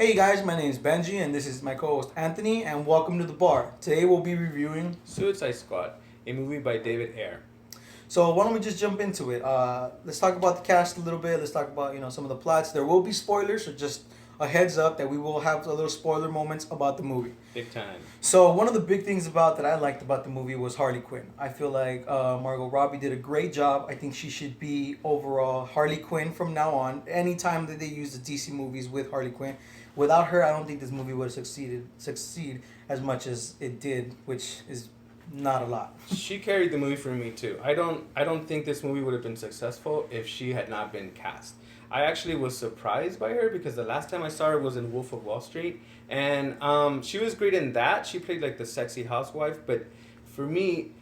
Hey guys, my name is Benji and this is my co-host Anthony and welcome to TheB.A.R. Today we'll be reviewing Suicide Squad, a movie by TheB.A.R. So why don't we just jump into it? Let's talk about the cast a little bit. Let's talk about some of the plots. There will be spoilers, so just a heads up that we will have a little spoiler moments about the movie. Big time. So one of the big things that I liked about the movie was Harley Quinn. I feel like Margot Robbie did a great job. I think she should be overall Harley Quinn from now on. Anytime that they use the DC movies with Harley Quinn, without her, I don't think this movie would have succeed as much as it did, which is not a lot. She carried the movie for me too. I don't think this movie would have been successful if she had not been cast. I actually was surprised by her because the last time I saw her was in Wolf of Wall Street, and she was great in that. She played like the sexy housewife, but for me,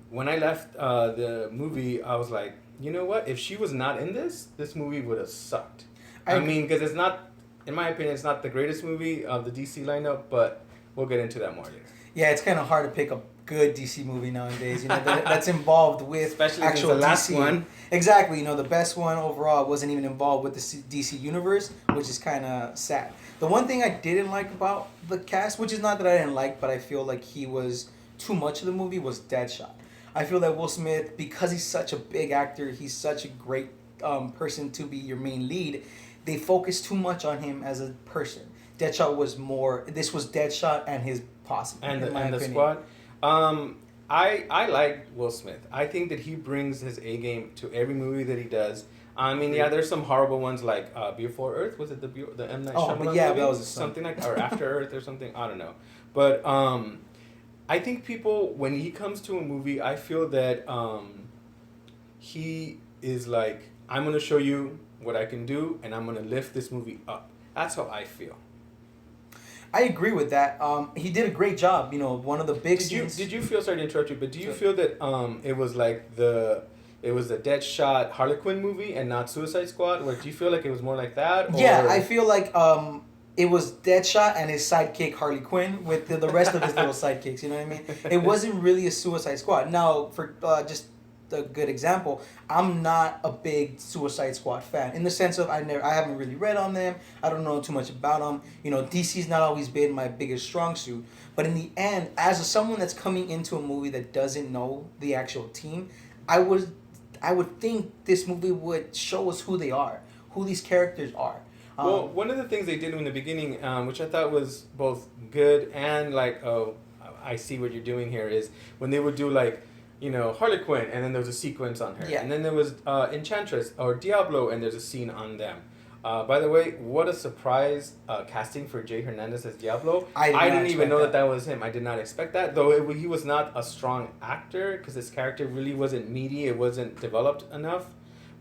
when I left the movie, I was like, you know what? If she was not in this movie would have sucked. I mean, because it's not, in my opinion, it's not the greatest movie of the DC lineup, but we'll get into that more later. Yeah, it's kind of hard to pick a good DC movie nowadays. That's involved with especially actual the last DC. one. Exactly. The best one overall wasn't even involved with the DC universe, which is kind of sad. The one thing I didn't like about the cast, which is not that I didn't like, but I feel like he was too much of the movie, was Deadshot. I feel that Will Smith, because he's such a big actor, he's such a great person to be your main lead. They focused too much on him as a person. Deadshot was more. This was Deadshot and his posse. And the squad. I like Will Smith. I think that he brings his A game to every movie that he does. I mean, yeah, there's some horrible ones like Before Earth. Was it the M Night Shyamalan movie? That was something like, or After Earth or something. I don't know, but I think people, when he comes to a movie, I feel that he is like, I'm gonna show you what I can do, and I'm gonna lift this movie up. That's how I feel. I agree with that. He did a great job. One of the big scenes. Did you feel, sorry to interrupt you, but do you feel that it was like the Deadshot Harley Quinn movie and not Suicide Squad? Or do you feel like it was more like that? Or? Yeah, I feel like it was Deadshot and his sidekick Harley Quinn with the rest of his little sidekicks. You know what I mean? It wasn't really a Suicide Squad. Now, for just a good example, I'm not a big Suicide Squad fan in the sense of I haven't really read on them. I don't know too much about them. DC's not always been my biggest strong suit. But in the end, as someone that's coming into a movie that doesn't know the actual team, I would think this movie would show us who they are, who these characters are. Well, one of the things they did in the beginning, which I thought was both good and like, oh, I see what you're doing here, is when they would do like, Harley Quinn, and then there was a sequence on her. Yeah. And then there was Enchantress or Diablo, and there's a scene on them. By the way, what a surprise casting for Jay Hernandez as Diablo. I didn't even know that was him. I did not expect that, though he was not a strong actor because his character really wasn't meaty. It wasn't developed enough.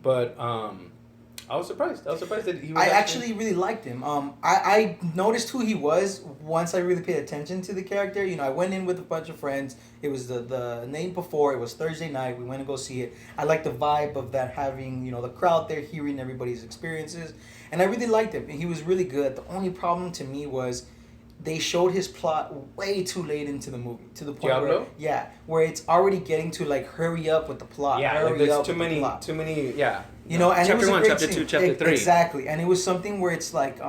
But I was surprised. I was surprised that he was. I actually really liked him. I noticed who he was once I really paid attention to the character. I went in with a bunch of friends. It was the night before. It was Thursday night. We went to go see it. I liked the vibe of that, having the crowd there, hearing everybody's experiences, and I really liked him. He was really good. The only problem to me was they showed his plot way too late into the movie, to the point Diablo? where it's already getting to like hurry up with the plot. Yeah, hurry there's up too with the many, plot. yeah. And chapter it was 1, a great chapter scene. 2, chapter 3. Exactly, and it was something where it's like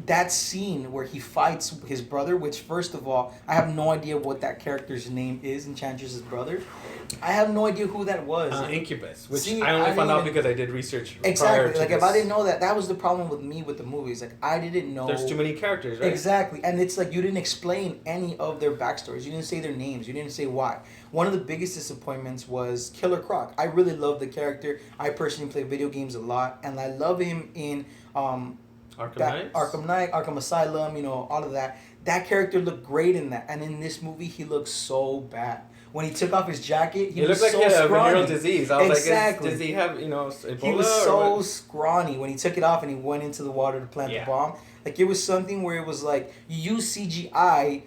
that scene where he fights his brother. Which, first of all, I have no idea what that character's name is. Enchantress's brother. I have no idea who that was. Incubus, which I only found out because I did research. Exactly, like this. if I didn't know that was the problem with me with the movies. Like I didn't know. There's too many characters, right? Exactly, and it's like you didn't explain any of their backstories. You didn't say their names. You didn't say why. One of the biggest disappointments was Killer Croc. I really love the character. I personally play video games a lot, and I love him in Arkham Knight, Arkham Asylum. All of that. That character looked great in that, and in this movie, he looked so bad. When he took off his jacket, he was looked like so he had scrawny. a venereal disease. I was exactly. like, does he have, Ebola? He was so scrawny when he took it off and he went into the water to plant the bomb. Like, it was something where it was like, you use CGI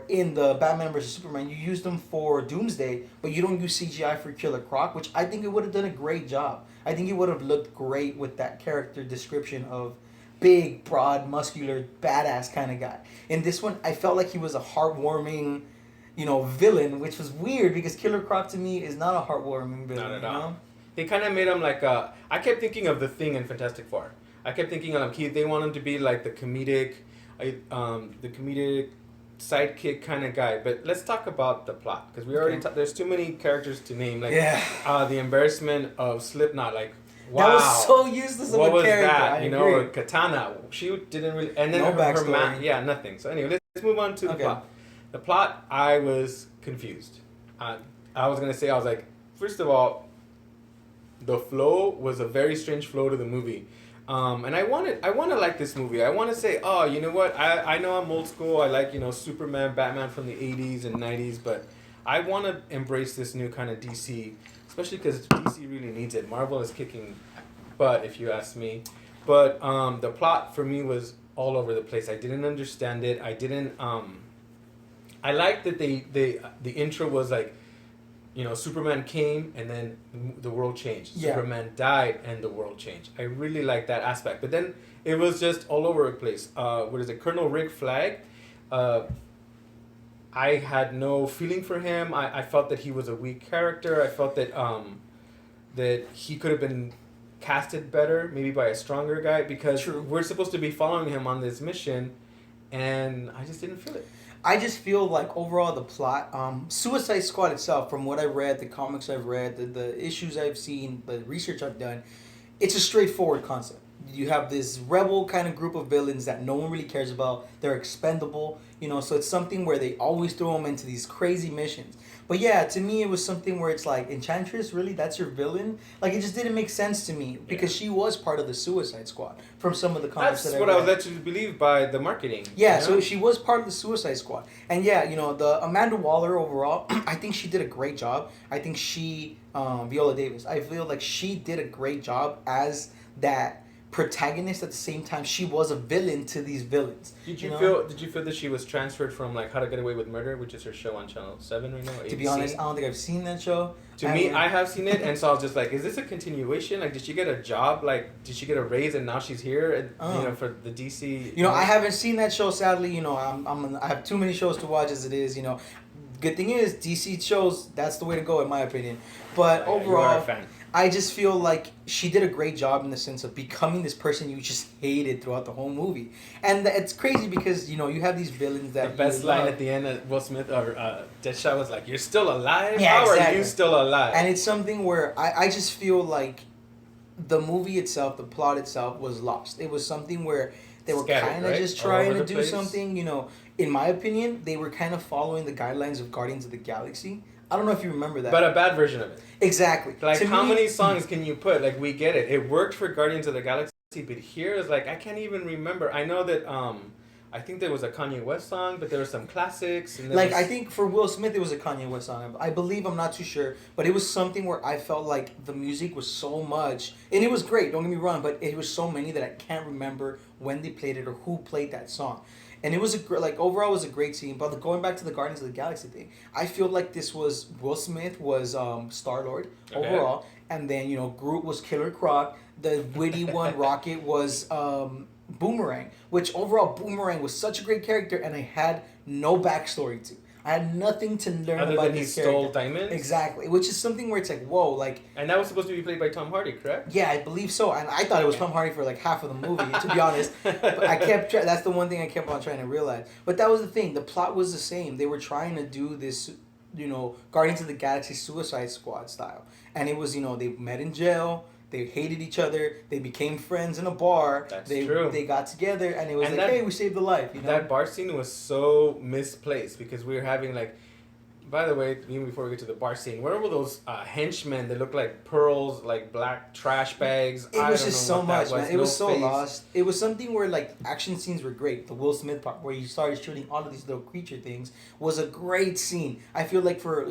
in the Batman vs. Superman, you use them for Doomsday, but you don't use CGI for Killer Croc, which I think it would have done a great job. I think it would have looked great with that character description of big, broad, muscular, badass kind of guy. In this one, I felt like he was a heartwarming, villain, which was weird because Killer Croc to me is not a heartwarming villain. Not at all. They kind of made him like I kept thinking of The Thing in Fantastic Four. I kept thinking of they want him to be like the comedic the comedic sidekick kind of guy. But let's talk about the plot because we already there's too many characters to name. Like the embarrassment of Slipknot. Like wow, that was so useless of what a was character. that? I You know, agree. or Katana. She didn't really. And then No her backstory. yeah, nothing. So anyway, let's move on to the plot. The plot, I was confused. I was gonna say, I was like, first of all, the flow was a very strange flow to the movie. And I want to like this movie. I want to say, oh, you know what? I know I'm old school. I like, Superman, Batman from the 80s and 90s, but I want to embrace this new kind of DC, especially because DC really needs it. Marvel is kicking butt, if you ask me. But the plot for me was all over the place. I didn't understand it. I didn't. I liked that the intro was like, Superman came and then the world changed. Yeah. Superman died and the world changed. I really like that aspect. But then it was just all over the place. What is it? Colonel Rick Flag. I had no feeling for him. I felt that he was a weak character. I felt that that he could have been casted better, maybe by a stronger guy, because we're supposed to be following him on this mission, and I just didn't feel it. I just feel like overall the plot, Suicide Squad itself, from what I've read, the comics I've read, the issues I've seen, the research I've done, it's a straightforward concept. You have this rebel kind of group of villains that no one really cares about. They're expendable, so it's something where they always throw them into these crazy missions. But yeah, to me, it was something where it's like, Enchantress, really? That's your villain? Like, it just didn't make sense to me because she was part of the Suicide Squad from some of the comics That's that I what read. I was led to believe by the marketing. Yeah, so she was part of the Suicide Squad. And yeah, the Amanda Waller overall, I think she did a great job. I think she, Viola Davis, I feel like she did a great job as that protagonist. At the same time, she was a villain to these villains. Did you feel that she was transferred from like How to Get Away with Murder, which is her show on Channel 7 right now? ABC? To be honest, I don't think I've seen that show. I have seen it, and so I was just like, is this a continuation? Like, did she get a job? Like, did she get a raise and now she's here? For the DC. I haven't seen that show. Sadly, I have too many shows to watch as it is. Good thing is DC shows. That's the way to go, in my opinion. But overall, you are a fan. I just feel like she did a great job in the sense of becoming this person you just hated throughout the whole movie. And it's crazy because, you have these villains that... The best line at the end of Will Smith or Deadshot was like, "You're still alive? Yeah, How exactly. are you still alive?" And it's something where I just feel like the movie itself, the plot itself was lost. It was something where they were kind of just trying to do something, In my opinion, they were kind of following the guidelines of Guardians of the Galaxy. I don't know if you remember that. But a bad version of it. Exactly. Like, how many songs can you put? Like, we get it. It worked for Guardians of the Galaxy, but here is like, I can't even remember. I know that, I think there was a Kanye West song, but there were some classics. And I think for Will Smith, it was a Kanye West song. I believe, I'm not too sure. But it was something where I felt like the music was so much. And it was great, don't get me wrong. But it was so many that I can't remember when they played it or who played that song. And it was overall was a great scene. But going back to the Guardians of the Galaxy thing, I feel like this was Will Smith was Star-Lord overall, and then Groot was Killer Croc. The witty one, Rocket, was Boomerang. Which overall Boomerang was such a great character, and I had no backstory to. I had nothing to learn other about than this he character. stole diamonds. Exactly, which is something where it's like, whoa, like. And that was supposed to be played by Tom Hardy, correct? Yeah, I believe so, and I thought it was Tom Hardy for like half of the movie, to be honest. But I kept that's the one thing I kept on trying to realize. But that was the thing. The plot was the same. They were trying to do this, Guardians of the Galaxy Suicide Squad style, and it was they met in jail. They hated each other. They became friends in a bar. That's true. They got together, and it was hey, we saved a life. That bar scene was so misplaced because we were having like. By the way, even before we get to the bar scene, where were those henchmen that looked like pearls, like black trash bags? It was just so much, man. It was so lost. It was something where like action scenes were great. The Will Smith part where he started shooting all of these little creature things was a great scene. I feel like for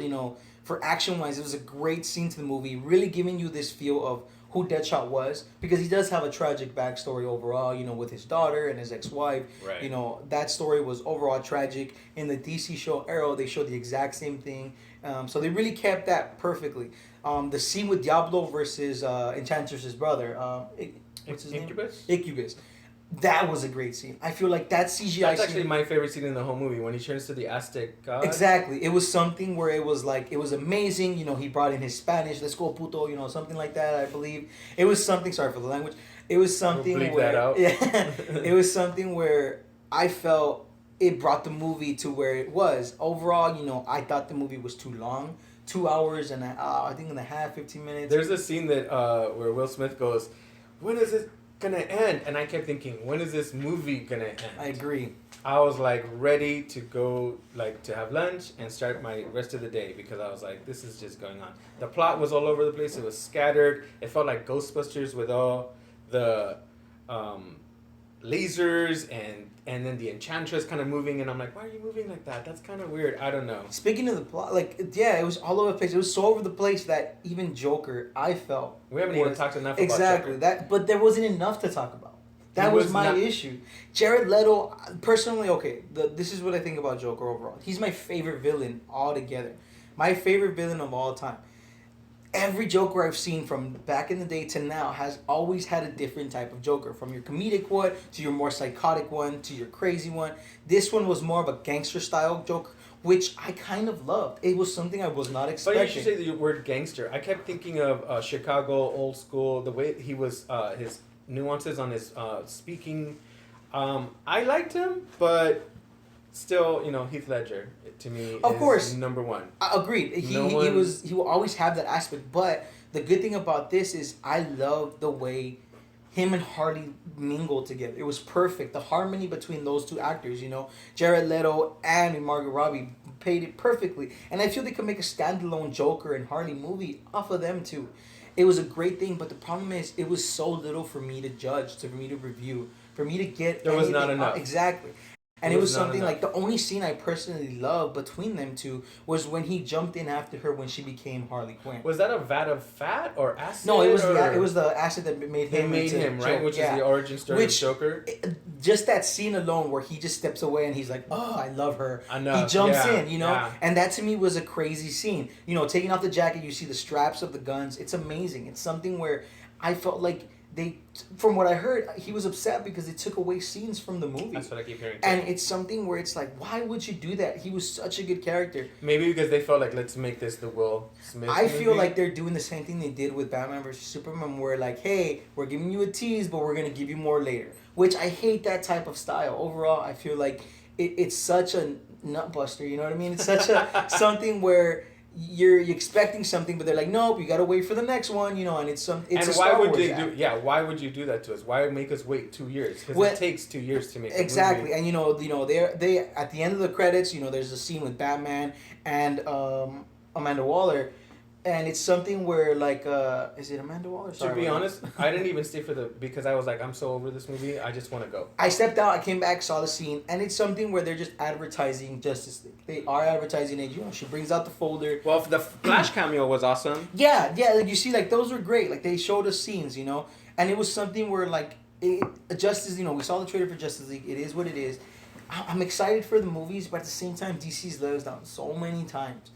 action wise, it was a great scene to the movie, really giving you this feel of who Deadshot was, because he does have a tragic backstory overall, with his daughter and his ex-wife. Right. That story was overall tragic. In the DC show Arrow, they showed the exact same thing. So they really kept that perfectly. The scene with Diablo versus Enchantress's brother, what's his name? Incubus. That was a great scene. I feel like that CGI That's actually my favorite scene in the whole movie, when he turns to the Aztec god. Exactly. It was something where it was like, it was amazing. He brought in his Spanish, let's go puto, something like that, I believe. It was something, sorry for the language. It was something we'll bleep where... that out. Yeah. It was something where I felt it brought the movie to where it was. Overall, I thought the movie was too long. 2 hours and I think and a half, 15 minutes. There's a scene that where Will Smith goes, "When is it gonna end?" And I kept thinking, "When is this movie gonna end?" I agree. I was like ready to go, like to have lunch and start my rest of the day because I was like, this is just going on. The plot was all over the place. It was scattered. It felt like Ghostbusters with all the lasers and then the Enchantress kind of moving, and I'm like, why are you moving like that? That's kind of weird. I don't know. Speaking of the plot, it was all over the place. It was so over the place that even Joker, I felt, we haven't even talked enough about exactly Joker. But there wasn't enough to talk about. That was my issue. Jared Leto, personally, okay, this is what I think about Joker overall. He's my favorite villain altogether. My favorite villain of all time. Every Joker I've seen from back in the day to now has always had a different type of Joker. From your comedic one to your more psychotic one to your crazy one. This one was more of a gangster style Joker, which I kind of loved. It was something I was not expecting. But you should say the word gangster. I kept thinking of Chicago, old school, the way he was, his nuances on his speaking. I liked him, but still, Heath Ledger to me of is course number one. Agreed. He will always have that aspect. But the good thing about this is I love the way him and Harley mingled together. It was perfect. The harmony between those two actors, Jared Leto and Margot Robbie played it perfectly. And I feel they could make a standalone Joker and Harley movie off of them too. It was a great thing, but the problem is it was so little for me to judge, for me to review, for me to get. There was not enough. Exactly. And it was something like the only scene I personally loved between them two was when he jumped in after her when she became Harley Quinn. Was that a vat of fat or acid? No, it was the acid that made him. Made him right, which is the origin story of Joker. Just that scene alone where he just steps away and he's like, "Oh, I love her." I know. He jumps in, and that to me was a crazy scene. Taking off the jacket, you see the straps of the guns. It's amazing. It's something where I felt like. From what I heard, he was upset because they took away scenes from the movie. That's what I keep hearing. And it's something where it's like, why would you do that? He was such a good character. Maybe because they felt like, let's make this the Will Smith movie. Feel like they're doing the same thing they did with Batman vs. Superman, where like, hey, we're giving you a tease, but we're going to give you more later. Which I hate that type of style. Overall, I feel like it's such a nutbuster, you know what I mean? It's such a something where... You're expecting something, but they're like, nope, you gotta wait for the next one, and it's and a why Star would Wars they act. why would you do that to us? Why make us wait 2 years? Because it takes 2 years to make exactly. a movie. And they at the end of the credits, there's a scene with Batman and Amanda Waller. And it's something where, like, is it Amanda Waller? To be honest, I didn't even stay because I was like, I'm so over this movie, I just want to go. I stepped out, I came back, saw the scene, and it's something where they're just advertising Justice League. They are advertising it, she brings out the folder. Well, the Flash cameo was awesome. Yeah, like, you see, like, those were great. Like, they showed us scenes, and it was something where, like, Justice, we saw the trailer for Justice League, it is what it is. I'm excited for the movies, but at the same time, DC's let us down so many times.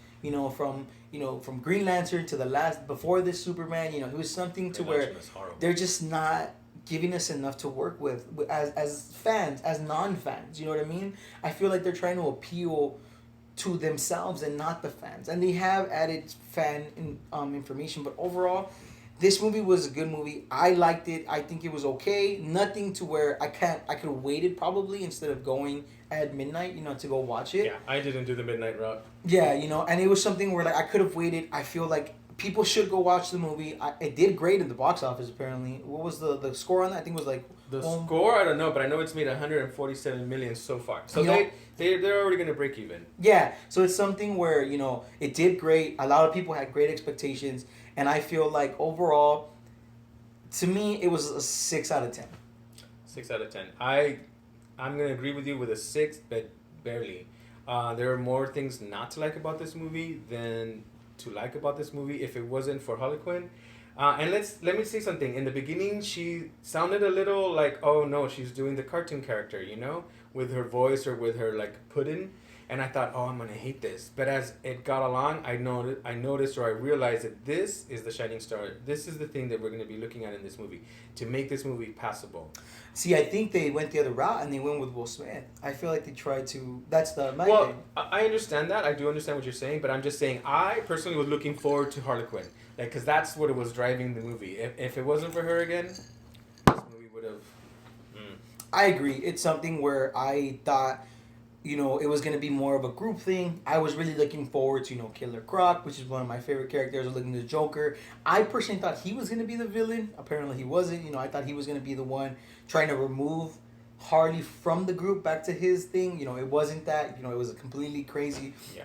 From Green Lantern to the last before this Superman, it was something to where they're just not giving us enough to work with as fans, as non-fans. You know what I mean? I feel like they're trying to appeal to themselves and not the fans, and they have added fan information. But overall, this movie was a good movie. I liked it. I think it was okay. Nothing to where I could have waited probably instead of going at midnight, to go watch it. Yeah, I didn't do the midnight route. Yeah, and it was something where like I could have waited. I feel like people should go watch the movie. It did great in the box office apparently. What was the score on that? I think it was like score. I don't know, but I know it's made 147 million so far. So they're already gonna break even. Yeah, so it's something where it did great. A lot of people had great expectations, and I feel like overall, to me, it was a 6 out of 10. 6 out of 10. I'm going to agree with you with a 6, but barely. There are more things not to like about this movie than to like about this movie if it wasn't for Harley Quinn. And let me say something. In the beginning, she sounded a little like, oh no, she's doing the cartoon character, with her voice or with her like pudding. And I thought, oh, I'm going to hate this. But as it got along, I noticed or I realized that this is the shining star. This is the thing that we're going to be looking at in this movie to make this movie passable. See, I think they went the other route and they went with Will Smith. I feel like they tried to... That's my thing. I understand that. I do understand what you're saying. But I'm just saying, I personally was looking forward to Harley Quinn. Because that's what it was driving the movie. If it wasn't for her again, this movie would have... I agree. It's something where I thought, it was gonna be more of a group thing. I was really looking forward to, Killer Croc, which is one of my favorite characters. I was looking at the Joker. I personally thought he was gonna be the villain. Apparently, he wasn't. I thought he was gonna be the one trying to remove Harley from the group back to his thing. It wasn't that. It was a completely crazy, Yeah.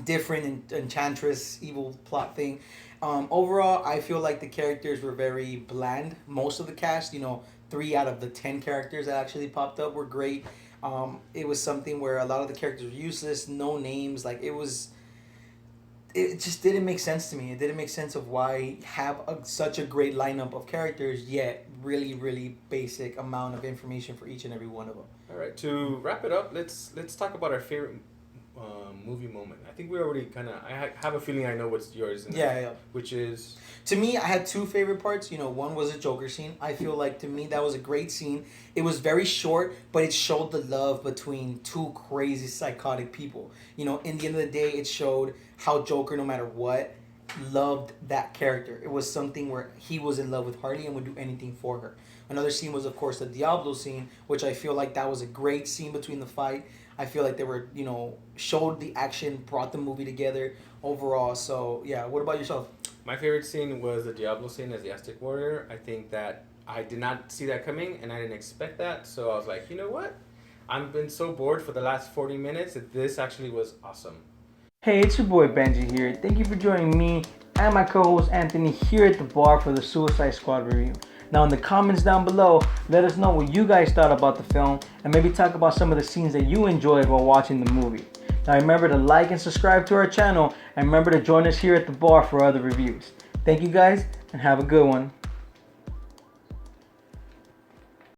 different enchantress evil plot thing. Overall, I feel like the characters were very bland. Most of the cast, 3 out of the 10 characters that actually popped up were great. It was something where a lot of the characters were useless, no names. Like it just didn't make sense to me. It didn't make sense of why have such a great lineup of characters, yet really, really basic amount of information for each and every one of them. All right. To wrap it up, let's talk about our favorite movie moment. I think we already kind of. Have a feeling I know what's yours. Yeah. Which is. To me, I had 2 favorite parts. One was a Joker scene. I feel like to me that was a great scene. It was very short, but it showed the love between 2 crazy psychotic people. In the end of the day, it showed how Joker, no matter what, loved that character. It was something where he was in love with Harley and would do anything for her. Another scene was, of course, the Diablo scene, which I feel like that was a great scene between the fight. I feel like they were, showed the action, brought the movie together overall. So, yeah. What about yourself? My favorite scene was the Diablo scene as the Aztec warrior. I think that I did not see that coming, and I didn't expect that. So I was like, you know what? I've been so bored for the last 40 minutes that this actually was awesome. Hey, it's your boy Benji here. Thank you for joining me and my co-host Anthony here at TheB.A.R for the Suicide Squad review. Now in the comments down below, let us know what you guys thought about the film and maybe talk about some of the scenes that you enjoyed while watching the movie. Now remember to like and subscribe to our channel, and remember to join us here at TheB.A.R for other reviews. Thank you guys, and have a good one.